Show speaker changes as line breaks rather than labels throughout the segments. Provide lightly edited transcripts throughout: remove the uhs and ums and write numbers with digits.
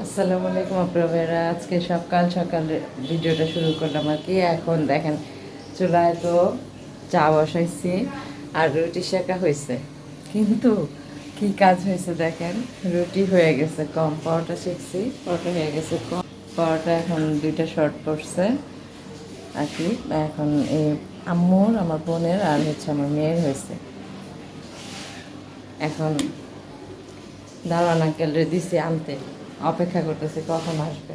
আসসালামু আলাইকুম আপনারা। আজকে সকাল সকাল ভিডিওটা শুরু করলাম আর কি। এখন দেখেন চুলায় তো চা বসাইছি আর রুটি শেখা হয়েছে, কিন্তু কি কাজ হয়েছে দেখেন, রুটি হয়ে গেছে কম, পরোটা শিখছি, পরোটা হয়ে গেছে কম, পরোটা এখন দুইটা শর্ট পড়ছে আর কি। এখন এই আম্মুর, আমার বোনের আর হচ্ছে আমার মেয়ের হয়েছে। এখন দারোয়ান আঙ্কেলরে দিছি আনতে, অপেক্ষা করতেছি কখন আসবে।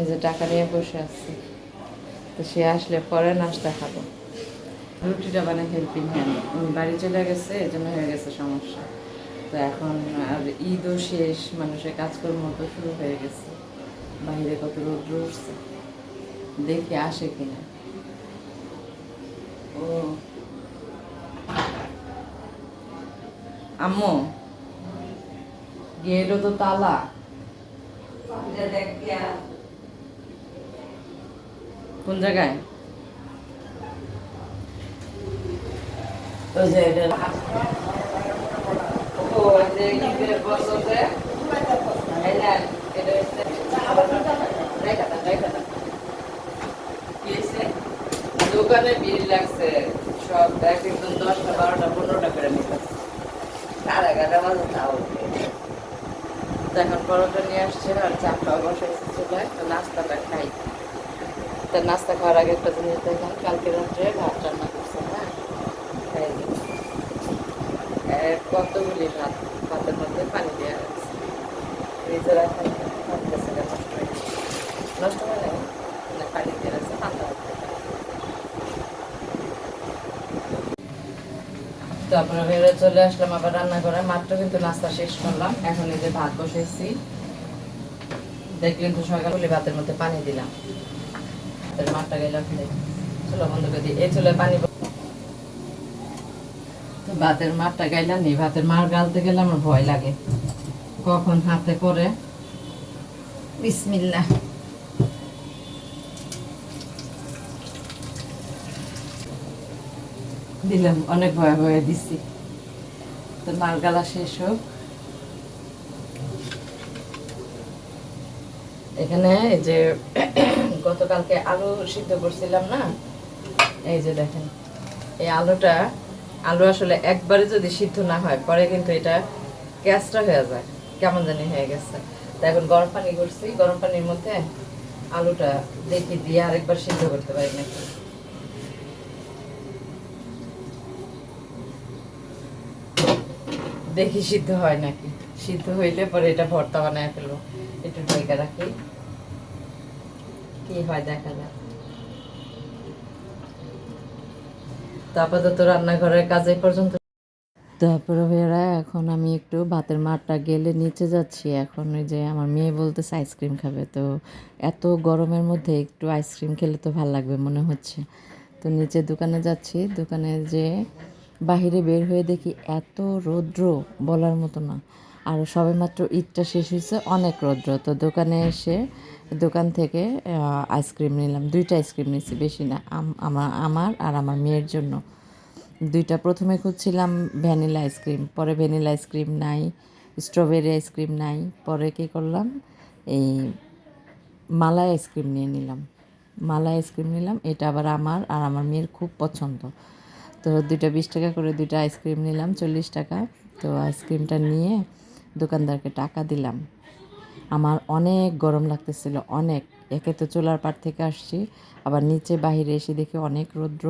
এই যে টাকা নিয়ে বসে আসছি, তো সে আসলে পরে নাস্তা খাবো। রুটিটা বানায় হেল্পিং হ্যান্ড, উনি বাড়ি চলে গেছে, এই জন্য হয়ে গেছে সমস্যা। তো এখন আর ঈদও শেষ, মানুষের কাজকর্ম তো শুরু হয়ে গেছে, বাইরে কত রোদ উঠছে, দেখি আসে কিনা। ও আম্মু, গেটও তো তালা, কোন জায়গায়? ওই যে ও যে ঈদের বছরে দোকানে ভিড় লাগছে, সব এক একদম 10টা 12টা 15টা করে নিতেছে, সাড়ে 11টা বাজে তাও। তো এখন পরোটা নিয়ে আসছে আর চা খাওয়া বসাইছে চুলায়, তো নাস্তাটা খাই। তো নাস্তা খাওয়ার আগে একটা জিনিস দেখেন, কালকে রাত্রে ভাত রান্না করছে, হ্যাঁ খাই দিই। কতগুলি ভাত, ভাতের মধ্যে পানি দেওয়া আছে, ফ্রিজে রাখা ভাবতেছে নষ্ট হয়ে গেছে, নষ্ট হয় না, মানে পানি দিয়ে রাখছে ঠান্ডা হতে। তো আপনারা বেরোয় চলে আসলাম আবার রান্না করে, মাত্র কিন্তু নাস্তা শেষ করলাম। এখন এই যে ভাত বসাইছি, দেখলেন তো সকালে ভাতের মধ্যে পানি দিলাম, মাঠটা গেলাম ফেলে চলো বন্ধ করে দিই, এই চুলায় পানি। তো ভাতের মারটা গাইলাম নি, ভাতের মার গালতে গেলে আমার ভয় লাগে, কখন হাতে পড়ে। বিসমিল্লাহ। দিলাম, অনেক ভয় ভয়ে দিছি। তো মার গালা শেষ হোক। এখানে এই যে গতকালকে আলু সিদ্ধ করছিলাম না, এই যে দেখেন এই আলুটা, আলু আসলে একবারে যদি সিদ্ধ না হয় পরে কিন্তু এটা গ্যাসটা হয়ে যায়, কেমন জানি হয়ে গেছে। তো এখন গরম পানি করছি, গরম পানির মধ্যে আলুটা দেখি দিয়ে আরেকবার সিদ্ধ করতে পারি নাকি, দেখি সিদ্ধ হয় নাকি। সিদ্ধ হইলে পরে এটা ভর্তা বানায় ফেলবো, একটু ঢেকে রাখি, কি হয় দেখা যায়। তো আপাতত রান্নাঘরের কাজ এই পর্যন্ত। তারপরে ভাইয়ারা এখন আমি একটু ভাতের মাঠটা গেলে নিচে যাচ্ছি। এখন ওই যে আমার মেয়ে বলতেছে আইসক্রিম খাবে, তো এত গরমের মধ্যে একটু আইসক্রিম খেলে তো ভালো লাগবে মনে হচ্ছে। তো নিচে দোকানে যাচ্ছি, দোকানে যে বাহিরে বের হয়ে দেখি এত রৌদ্র বলার মতো না। আর সবেমাত্র ঈদটা শেষ হয়েছে, অনেক রৌদ্র। তো দোকানে এসে দোকান থেকে আইসক্রিম নিলাম, 2টা আইসক্রিম নিয়েছি, বেশি না, আমার আমার আর আমার মেয়ের জন্য 2টা। প্রথমে খুঁজছিলাম ভ্যানিলা আইসক্রিম, পরে ভ্যানিলা আইসক্রিম নাই, স্ট্রবেরি আইসক্রিম নাই, পরে কী করলাম, এই মালাই আইসক্রিম নিয়ে নিলাম, মালাই আইসক্রিম নিলাম। এটা আবার আমার আর আমার মেয়ের খুব পছন্দ। তো 2টা 20 টাকা করে, 2টা আইসক্রিম নিলাম 40 টাকা। তো আইসক্রিমটা নিয়ে দোকানদারকে টাকা দিলাম। আমার অনেক গরম লাগতেছিল, অনেক। একে তো চুলার পাড় থেকে আসছি, আবার নিচে বাহিরে এসে দেখি অনেক রৌদ্র।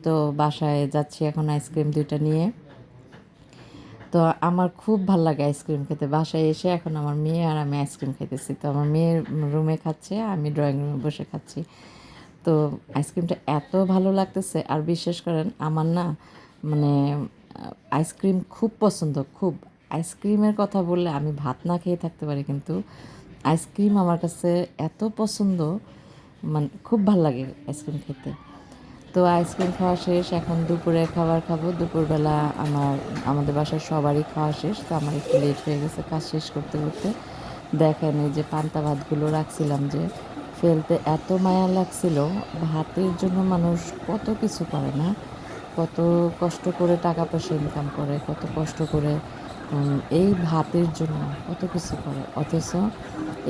তো বাসায় যাচ্ছি এখন আইসক্রিম 2টা নিয়ে। তো আমার খুব ভাল লাগে আইসক্রিম খেতে। বাসায় এসে এখন আমার মেয়ে আর আমি আইসক্রিম খাইতেছি। তো আমার মেয়ে রুমে খাচ্ছে, আমি ড্রয়িং রুমে বসে খাচ্ছি। তো আইসক্রিমটা এত ভালো লাগতেছে, আর বিশ্বাস করেন আমার না, মানে আইসক্রিম খুব পছন্দ, খুব। আইসক্রিমের কথা বললে আমি ভাত না খেয়ে থাকতে পারি, কিন্তু আইসক্রিম আমার কাছে এত পছন্দ, মানে খুব ভাল লাগে আইসক্রিম খেতে। তো আইসক্রিম খাওয়া শেষ, এখন দুপুরে খাবার খাবো। দুপুরবেলা আমাদের বাসার সবারই খাওয়া শেষ, তো আমার একটু লেট হয়ে গেছে কাজ শেষ করতে করতে। দেখেন এই যে পান্তা ভাতগুলো রাখছিলাম, যে ফেলতে এত মায়া লাগছিল। ভাতের জন্য মানুষ কত কিছু করে না, কত কষ্ট করে টাকা পয়সা ইনকাম করে, কত কষ্ট করে এই ভাতের জন্য কত কিছু করে, অথচ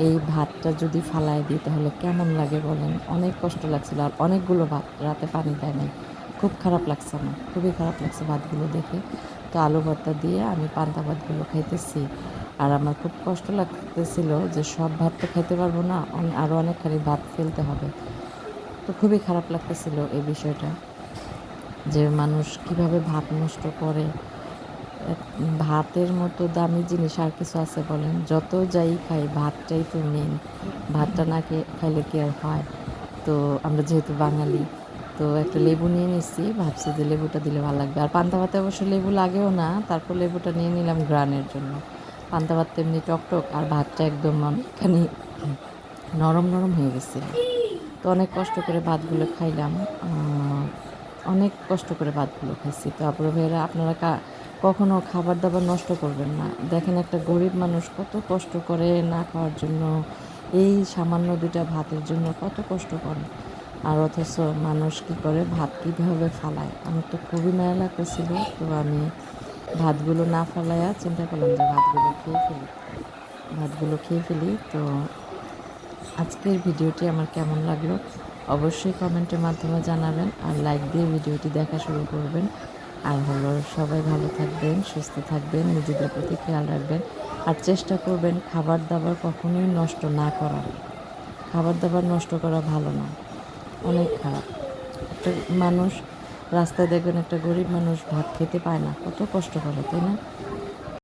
এই ভাতটা যদি ফালায় দিই তাহলে কেমন লাগে বলেন। অনেক কষ্ট লাগছিল, আর অনেকগুলো ভাত, রাতে পানি দেয় নাই। খুব খারাপ লাগছে আমার, খুবই খারাপ লাগছে ভাতগুলো দেখে। তো আলু ভর্তা দিয়ে আমি পান্তা ভাতগুলো খাইতেছি, আর আমার খুব কষ্ট লাগতেছিল যে সব ভাত তো খাইতে পারবো না, আরও অনেকখানি ভাত ফেলতে হবে। তো খুবই খারাপ লাগতেছিল এই বিষয়টা, যে মানুষ কিভাবে ভাত নষ্ট করে। ভাতের মতো দামি জিনিস আর কিছু আছে বলেন? যত যাই খাই ভাতটাই তো মেন। ভাতটা না খাইলে কি আর হয়? তো আমরা যেহেতু বাঙালি, তো একটা লেবু নিয়ে নিচ্ছি, ভাবছি যে লেবুটা দিলে ভালো লাগবে। আর পান্তা ভাতে অবশ্য লেবু লাগেও না, তারপর লেবুটা নিয়ে নিলাম ঘ্রাণের জন্য। পান্তা ভাত তো এমনি টকটক, আর ভাতটা একদম অনেকখানি নরম নরম হয়ে গেছিল। তো অনেক কষ্ট করে ভাতগুলো খাইলাম, অনেক কষ্ট করে ভাতগুলো খাইছি। তো আপুরা ভাইয়েরা, আপনারা কখনো খাবার দাবার নষ্ট করবেন না। দেখেন একটা গরিব মানুষ কত কষ্ট করে না খাওয়ার জন্য, এই সামান্য 2টা ভাতের জন্য কত কষ্ট করে, আর অথচ মানুষ কী করে, ভাত কীভাবে ফালায়। আমার তো খুবই মায়া লাগতেছিল। তো আমি ভাতগুলো না ফালাইয়া চিন্তা করলাম যে ভাতগুলো খেয়ে ফেলি। তো আজকের ভিডিওটি আমার কেমন লাগলো অবশ্যই কমেন্টের মাধ্যমে জানাবেন, আর লাইক দিয়ে ভিডিওটি দেখা শুরু করবেন। আর হলো সবাই ভালো থাকবেন, সুস্থ থাকবেন, নিজেদের প্রতি খেয়াল রাখবেন, আর চেষ্টা করবেন খাবার দাবার কখনোই নষ্ট না করার। খাবার দাবার নষ্ট করা ভালো না, অনেক খারাপ। একটা মানুষ রাস্তায় দেখবেন, একটা গরিব মানুষ ভাত খেতে পায় না, কত কষ্ট করে, তাই না?